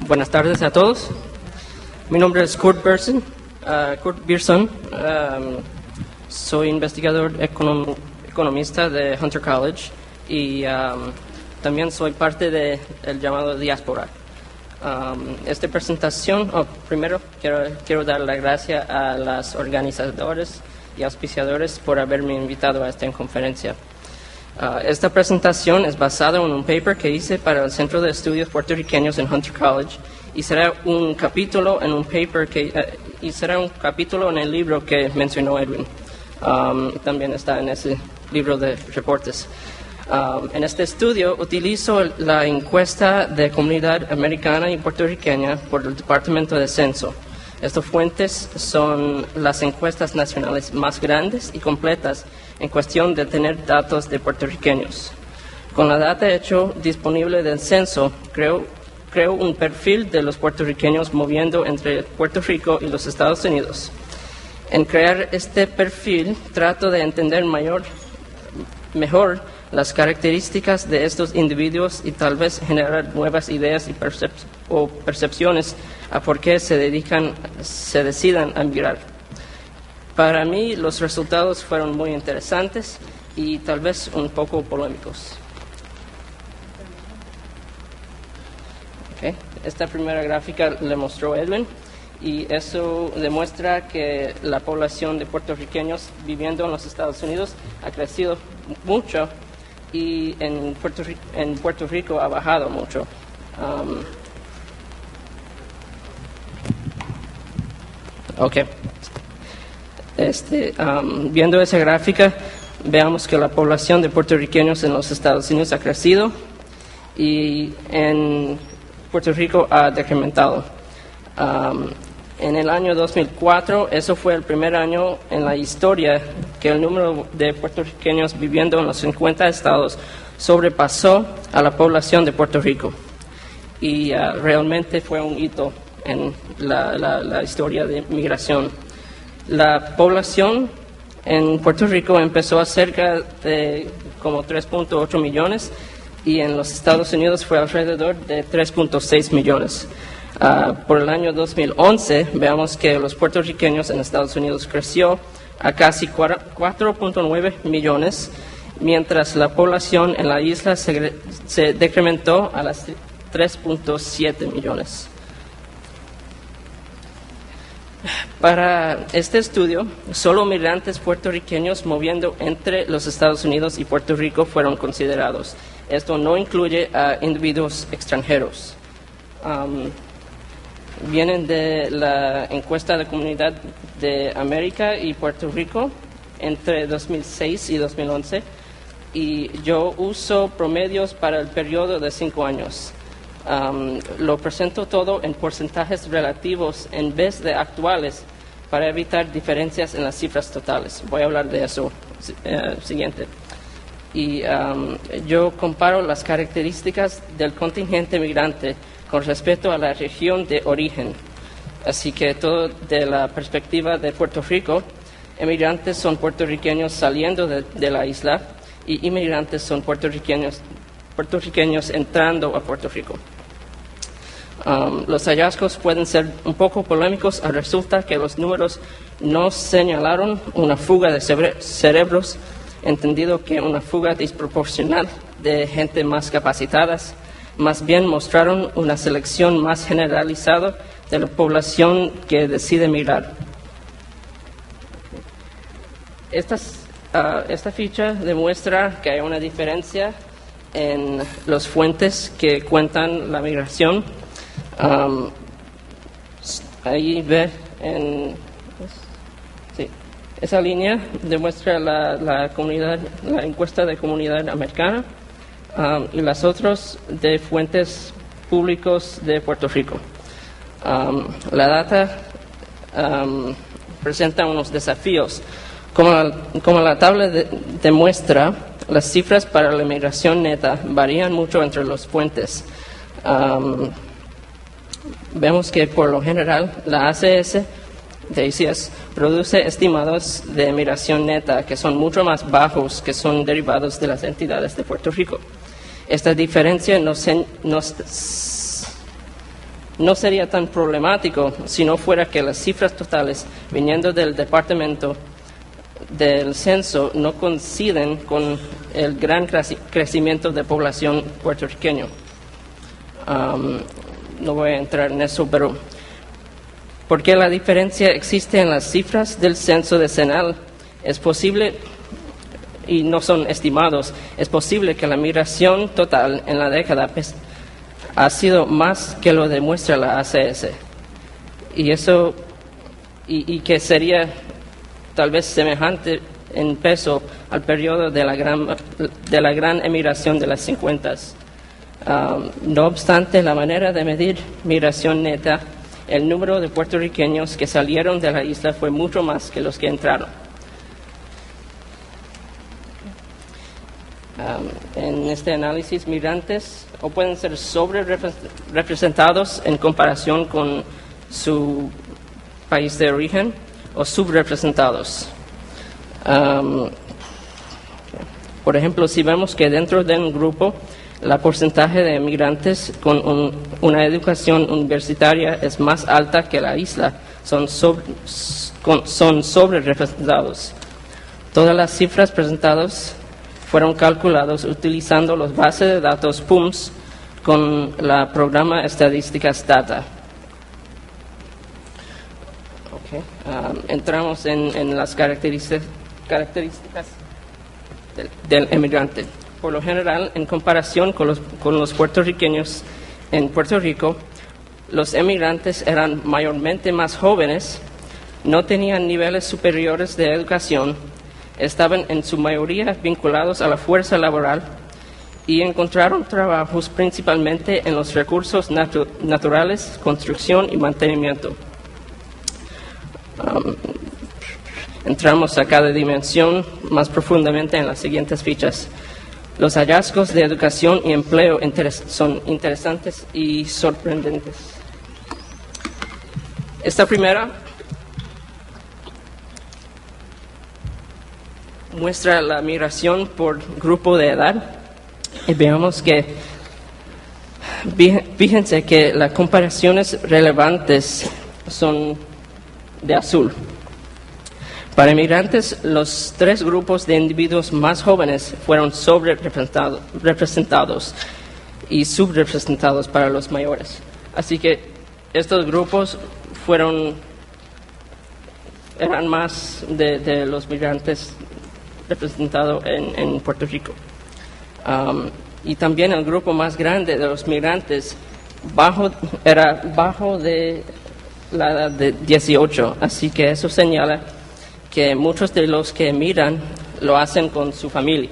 Buenas tardes a todos. Mi nombre es Kurt Bierson. Soy investigador economista de Hunter College y también soy parte del llamado Diáspora. Esta presentación, primero quiero dar las gracias a los organizadores y auspiciadores por haberme invitado a esta conferencia. Esta presentación es basada en un paper que hice para el Centro de Estudios Puertorriqueños en Hunter College y será un capítulo en un paper y será un capítulo en el libro que mencionó Edwin. También está en ese libro de reportes. En este estudio utilizo la encuesta de comunidad americana y puertorriqueña por el Departamento de Censo. Estas fuentes son las encuestas nacionales más grandes y completas en cuestión de tener datos de puertorriqueños. Con la data hecho disponible del censo, creo un perfil de los puertorriqueños moviendo entre Puerto Rico y los Estados Unidos. En crear este perfil, trato de entender mejor las características de estos individuos y tal vez generar nuevas ideas y percepciones a por qué se decidan a migrar. Para mí, los resultados fueron muy interesantes y tal vez un poco polémicos. Esta primera gráfica le mostró Edwin y eso demuestra que la población de puertorriqueños viviendo en los Estados Unidos ha crecido mucho y en Puerto Rico ha bajado mucho. Viendo esa gráfica, veamos que la población de puertorriqueños en los Estados Unidos ha crecido y en Puerto Rico ha decrementado. En el año 2004, eso fue el primer año en la historia que el número de puertorriqueños viviendo en los 50 estados sobrepasó a la población de Puerto Rico. Y realmente fue un hito en la historia de migración. La población en Puerto Rico empezó a cerca de como 3.8 millones y en los Estados Unidos fue alrededor de 3.6 millones. Por el año 2011, veamos que los puertorriqueños en Estados Unidos creció a casi 4.9 millones, mientras la población en la isla se decrementó a las 3.7 millones. Para este estudio, solo migrantes puertorriqueños moviendo entre los Estados Unidos y Puerto Rico fueron considerados. Esto no incluye a individuos extranjeros. Vienen de la encuesta de comunidad de América y Puerto Rico entre 2006 y 2011 y yo uso promedios para el periodo de 5 años. Lo presento todo en porcentajes relativos en vez de actuales para evitar diferencias en las cifras totales. Voy a hablar de eso siguiente. Y yo comparo las características del contingente migrante con respecto a la región de origen. Así que todo de la perspectiva de Puerto Rico, emigrantes son puertorriqueños saliendo de la isla y inmigrantes son puertorriqueños entrando a Puerto Rico. Los hallazgos pueden ser un poco polémicos. Resulta que los números no señalaron una fuga de cerebros, entendido que una fuga desproporcional de gente más capacitada, más bien mostraron una selección más generalizada de la población que decide migrar. Esta ficha demuestra que hay una diferencia en las fuentes que cuentan la migración. Ahí ve esa línea demuestra la encuesta de comunidad americana y las otras de fuentes públicos de Puerto Rico. La data presenta unos desafíos. Como la tabla demuestra, las cifras para la migración neta varían mucho entre las fuentes. Vemos que por lo general la ACS de ACS produce estimados de migración neta que son mucho más bajos que son derivados de las entidades de Puerto Rico. Esta diferencia no sería tan problemático si no fuera que las cifras totales viniendo del Departamento del Censo no coinciden con el gran crecimiento de población puertorriqueño. No voy a entrar en eso, pero ¿por qué la diferencia existe en las cifras del censo decenal? Es posible, y no son estimados, es posible que la migración total en la década ha sido más que lo demuestra la ACS. Y eso, y que sería tal vez semejante en peso al periodo de la gran emigración de las 50. No obstante, la manera de medir migración neta, el número de puertorriqueños que salieron de la isla fue mucho más que los que entraron. En este análisis, migrantes o pueden ser sobre representados en comparación con su país de origen o subrepresentados. Por ejemplo, si vemos que dentro de un grupo el porcentaje de migrantes con una educación universitaria es más alta que la isla, son sobre-representados. Todas las cifras presentadas fueron calculados utilizando los bases de datos PUMS con la programa Estadísticas Data. Entramos en las características del emigrante. Por lo general, en comparación con los puertorriqueños en Puerto Rico, los emigrantes eran mayormente más jóvenes, no tenían niveles superiores de educación, estaban en su mayoría vinculados a la fuerza laboral y encontraron trabajos principalmente en los recursos naturales, construcción y mantenimiento. Entramos a cada dimensión más profundamente en las siguientes fichas. Los hallazgos de educación y empleo son interesantes y sorprendentes. Esta primera muestra la migración por grupo de edad y veamos que, fíjense que las comparaciones relevantes son de azul. Para inmigrantes, los tres grupos de individuos más jóvenes fueron sobre-representados y subrepresentados para los mayores. Así que estos grupos eran más de los migrantes representados en Puerto Rico. Y también el grupo más grande de los migrantes era bajo de la edad de 18, así que eso señala que muchos de los que emigran lo hacen con su familia.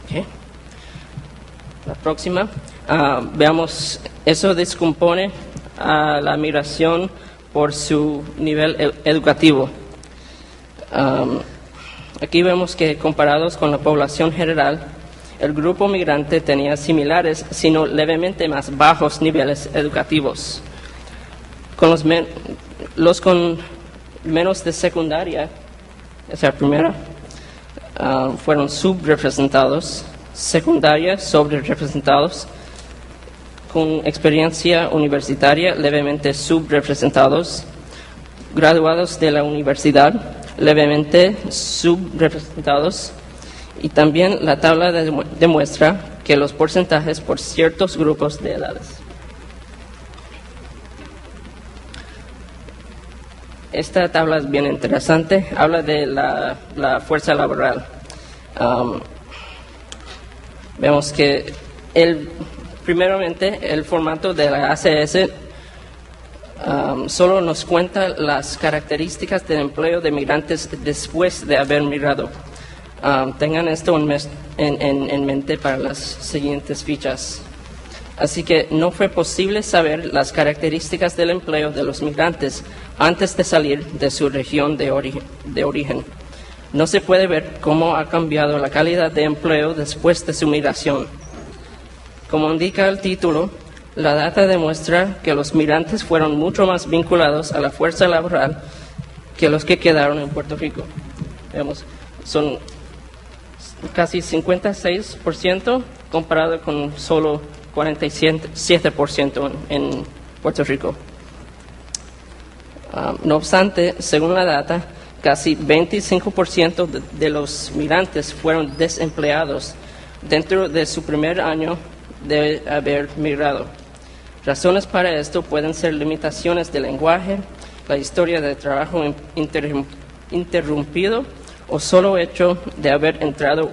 Okay. La próxima, veamos, eso descompone a la migración por su nivel educativo. Aquí vemos que comparados con la población general, el grupo migrante tenía similares, sino levemente más bajos niveles educativos. Con los con menos de secundaria, esa primera, fueron subrepresentados, secundaria sobrerepresentados, con experiencia universitaria levemente subrepresentados, graduados de la universidad levemente subrepresentados, y también la tabla demuestra que los porcentajes por ciertos grupos de edades. Esta tabla es bien interesante, habla de la fuerza laboral. Vemos que primeramente el formato de la ACS solo nos cuenta las características del empleo de migrantes después de haber migrado. Tengan esto en mente para las siguientes fichas. Así que no fue posible saber las características del empleo de los migrantes antes de salir de su región de origen. No se puede ver cómo ha cambiado la calidad de empleo después de su migración. Como indica el título, la data demuestra que los migrantes fueron mucho más vinculados a la fuerza laboral que los que quedaron en Puerto Rico. Vemos, son casi 56% comparado con solo 47% en Puerto Rico. No obstante, según la data, casi 25% de los migrantes fueron desempleados dentro de su primer año de haber migrado. Razones para esto pueden ser limitaciones de lenguaje, la historia de trabajo interrumpido o solo hecho de haber entrado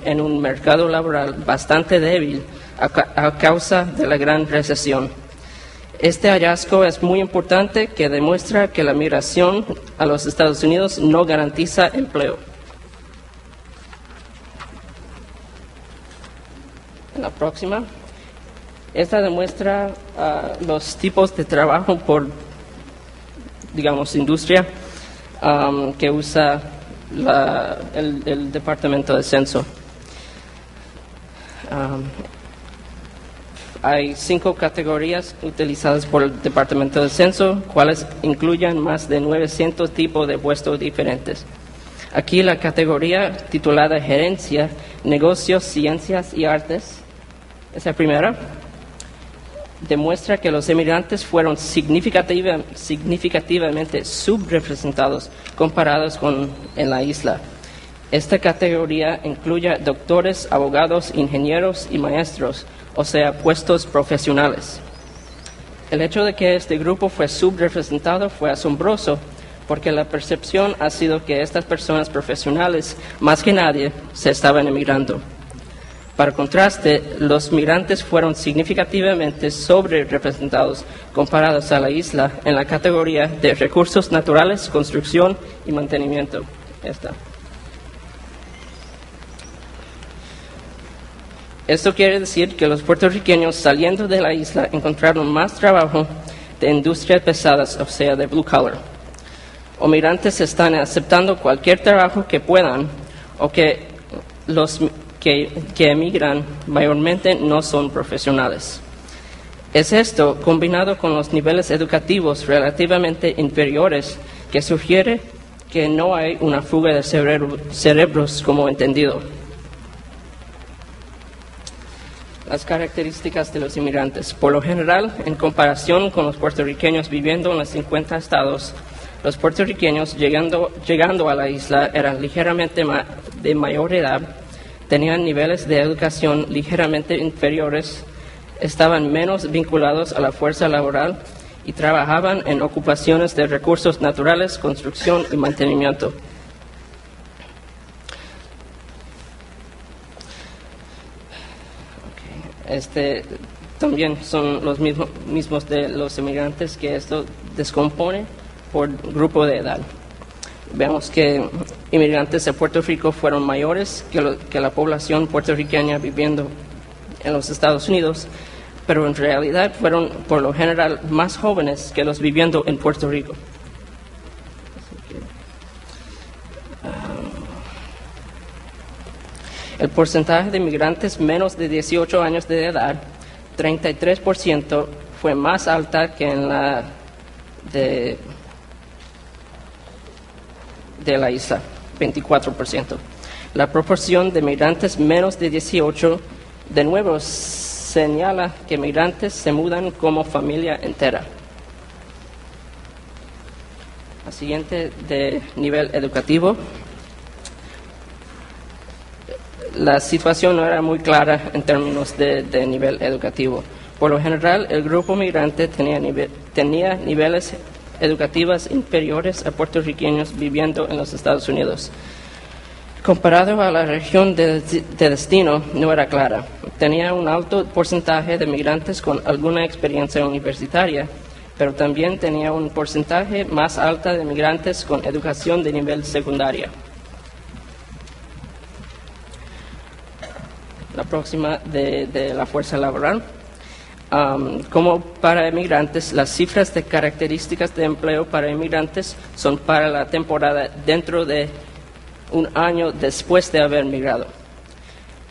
en un mercado laboral bastante débil a causa de la gran recesión. Este hallazgo es muy importante, que demuestra que la migración a los Estados Unidos no garantiza empleo. La próxima. Esta demuestra los tipos de trabajo por, digamos, industria que usa el Departamento de Censo. Hay 5 categorías utilizadas por el Departamento de Censo, cuales incluyen más de 900 tipos de puestos diferentes. Aquí la categoría titulada Gerencia, Negocios, Ciencias y Artes, esa primera, demuestra que los emigrantes fueron significativamente subrepresentados comparados con en la isla. Esta categoría incluye doctores, abogados, ingenieros y maestros, o sea, puestos profesionales. El hecho de que este grupo fue subrepresentado fue asombroso, porque la percepción ha sido que estas personas profesionales, más que nadie, se estaban emigrando. Para contraste, los migrantes fueron significativamente sobrerepresentados comparados a la isla en la categoría de recursos naturales, construcción y mantenimiento. Esto quiere decir que los puertorriqueños saliendo de la isla encontraron más trabajo de industrias pesadas, o sea, de blue collar. O migrantes están aceptando cualquier trabajo que puedan, o que los que emigran mayormente no son profesionales. Es esto, combinado con los niveles educativos relativamente inferiores, que sugiere que no hay una fuga de cerebros como entendido. Las características de los inmigrantes. Por lo general, en comparación con los puertorriqueños viviendo en los 50 estados, los puertorriqueños llegando a la isla eran ligeramente de mayor edad, tenían niveles de educación ligeramente inferiores, estaban menos vinculados a la fuerza laboral y trabajaban en ocupaciones de recursos naturales, construcción y mantenimiento. También son los mismos de los inmigrantes, que esto descompone por grupo de edad. Vemos que inmigrantes de Puerto Rico fueron mayores que la población puertorriqueña viviendo en los Estados Unidos, pero en realidad fueron por lo general más jóvenes que los viviendo en Puerto Rico. El porcentaje de inmigrantes menos de 18 años de edad, 33%, fue más alta que en la de la isla, 24%. La proporción de migrantes menos de 18, de nuevo, señala que migrantes se mudan como familia entera. La siguiente, de nivel educativo. La situación no era muy clara en términos de nivel educativo. Por lo general, el grupo migrante tenía niveles educativos inferiores a puertorriqueños viviendo en los Estados Unidos. Comparado a la región de destino, no era clara. Tenía un alto porcentaje de migrantes con alguna experiencia universitaria, pero también tenía un porcentaje más alto de migrantes con educación de nivel secundaria. La próxima, de la fuerza laboral. Como para emigrantes, las cifras de características de empleo para emigrantes son para la temporada dentro de un año después de haber migrado.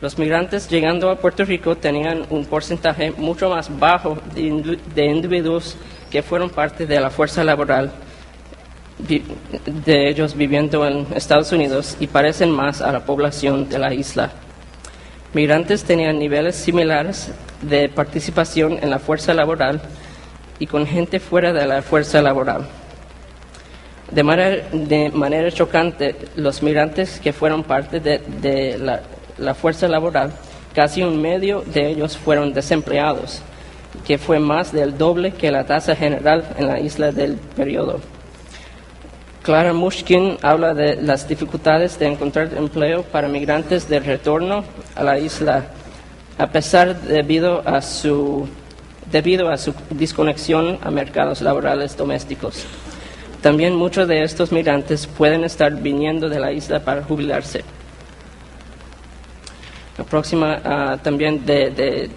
Los migrantes llegando a Puerto Rico tenían un porcentaje mucho más bajo de individuos que fueron parte de la fuerza laboral de ellos viviendo en Estados Unidos y parecen más a la población de la isla. Migrantes tenían niveles similares de participación en la fuerza laboral y con gente fuera de la fuerza laboral. De manera chocante, los migrantes que fueron parte de la fuerza laboral, casi un medio de ellos fueron desempleados, que fue más del doble que la tasa general en la isla del periodo. Clara Mushkin habla de las dificultades de encontrar empleo para migrantes de retorno a la isla, a pesar debido a su desconexión a mercados laborales domésticos. También muchos de estos migrantes pueden estar viniendo de la isla para jubilarse. La próxima también de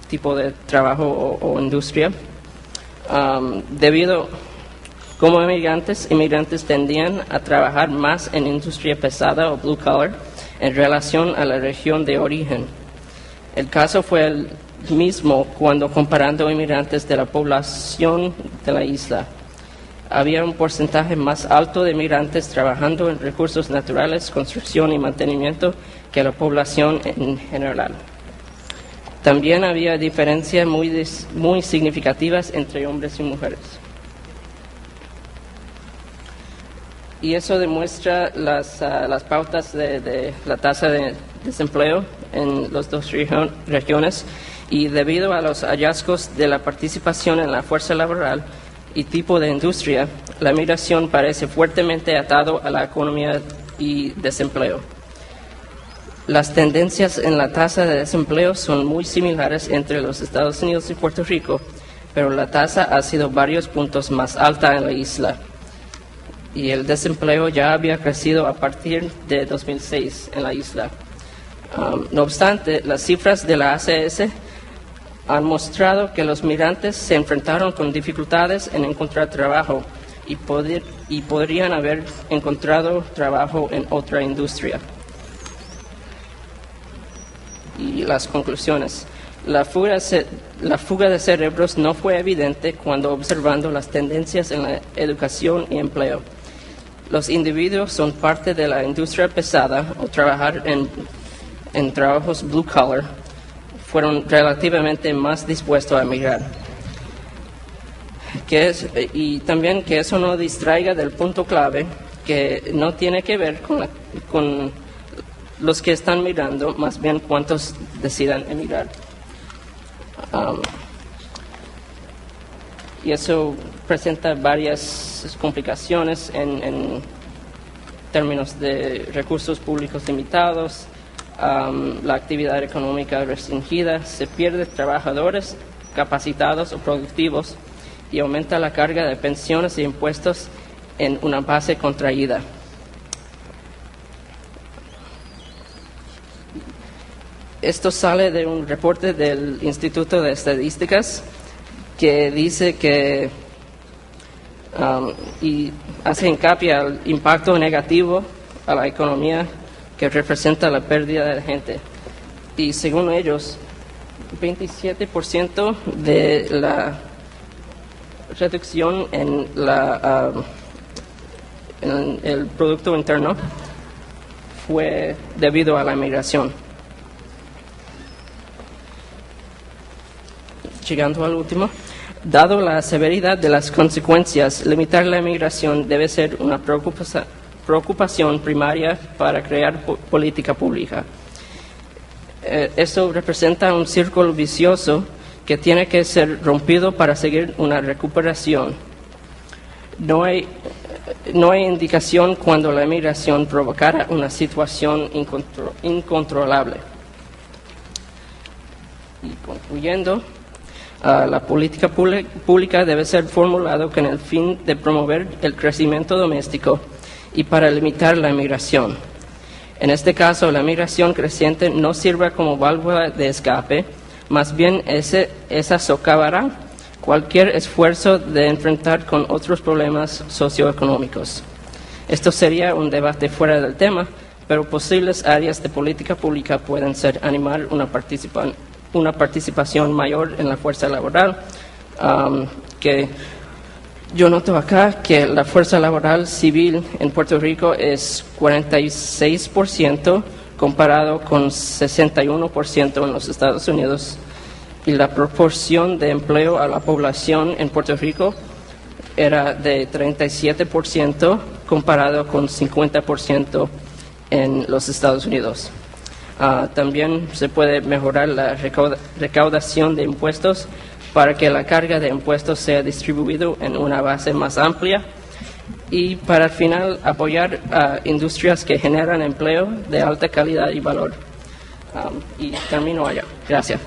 tipo de trabajo o industria. Como inmigrantes tendían a trabajar más en industria pesada o blue collar en relación a la región de origen. El caso fue el mismo cuando comparando inmigrantes de la población de la isla. Había un porcentaje más alto de migrantes trabajando en recursos naturales, construcción y mantenimiento que la población en general. También había diferencias muy significativas entre hombres y mujeres. Y eso demuestra las pautas de la tasa de desempleo en las dos regiones, y debido a los hallazgos de la participación en la fuerza laboral y tipo de industria, la migración parece fuertemente atado a la economía y desempleo. Las tendencias en la tasa de desempleo son muy similares entre los Estados Unidos y Puerto Rico, pero la tasa ha sido varios puntos más alta en la isla. Y el desempleo ya había crecido a partir de 2006 en la isla. No obstante, las cifras de la ACS han mostrado que los migrantes se enfrentaron con dificultades en encontrar trabajo y podrían haber encontrado trabajo en otra industria. Y las conclusiones. La fuga de cerebros no fue evidente cuando observando las tendencias en la educación y empleo. Los individuos son parte de la industria pesada o trabajar en trabajos blue collar fueron relativamente más dispuestos a emigrar. Y también que eso no distraiga del punto clave, que no tiene que ver con los que están migrando, más bien cuántos decidan emigrar. Y eso presenta varias complicaciones en términos de recursos públicos limitados, la actividad económica restringida, se pierden trabajadores capacitados o productivos y aumenta la carga de pensiones e impuestos en una base contraída. Esto sale de un reporte del Instituto de Estadísticas que dice que y hace hincapié al impacto negativo a la economía que representa la pérdida de gente. Y según ellos, 27% de la reducción en el Producto Interno fue debido a la migración. Llegando al último, dado la severidad de las consecuencias, limitar la migración debe ser una preocupación primaria para crear política pública. Esto representa un círculo vicioso que tiene que ser rompido para seguir una recuperación. No hay indicación cuando la migración provocará una situación incontrolable. Y concluyendo, la política pública debe ser formulada con el fin de promover el crecimiento doméstico y para limitar la migración. En este caso, la migración creciente no sirve como válvula de escape, más bien esa socavará cualquier esfuerzo de enfrentar con otros problemas socioeconómicos. Esto sería un debate fuera del tema, pero posibles áreas de política pública pueden ser animar una participación mayor en la fuerza laboral, que yo noto acá que la fuerza laboral civil en Puerto Rico es 46% comparado con 61% en los Estados Unidos. Y la proporción de empleo a la población en Puerto Rico era de 37% comparado con 50% en los Estados Unidos. También se puede mejorar la recaudación de impuestos para que la carga de impuestos sea distribuida en una base más amplia y para al final apoyar a industrias que generan empleo de alta calidad y valor. Y termino allá. Gracias.